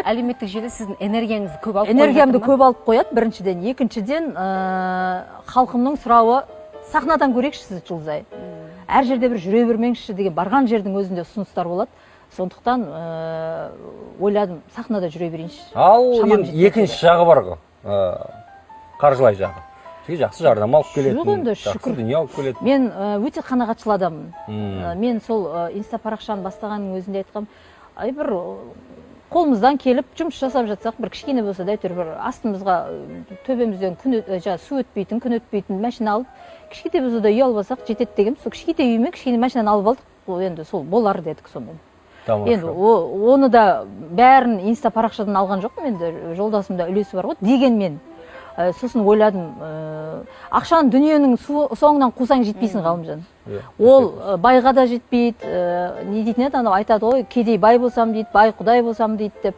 Әлеуметтік желі сіздің энергияңызды көп алып қойып Энергиямды жатыр ма? көп алып қояды, біріншіден. Екіншіден, халқымның сұрауы, сахнадан көрейікші сізді Жұлдызай. Әр жерде бір жүре бермеңізші деген барған жердің өзінде ұсыныстар болады. Сондықтан ойладым, сахнада жүре берейінші. Ал енді екінші жағы бар ғой, қаржылай жағы. Сізге жақсы жардам алып келетін, жақсы дүние алып келетін. Мен өте қанағатшыл адаммын. Мен сол инста парақшаны бастағанның өзінде айтқам, бір қолымыздан келіп жұмыс жасап жатсақ, бір кішкене болса да әйтеуір бір астымызға төбемізден су өтпейтін, күн өтпейтін машина алып, кішкене болса да үй алып алсақ жетеді дегем. Сол кішкене үйме кішкене машинаны алып алдық, енді сол болар дедік сонымен. Енді оны да бәрін инста парақшадан алған жоқпын, енді жолдасымда үлесі бар ғой, дегенмен сосын ойладым, ақшаның дүниенің соңынан қусаң жетпейсің, Ғалымжан. Ол байға да жетпейді, не дейтін еді, айтады ғой, кедей бай болсам дейді, бай құдай болсам дейді деп.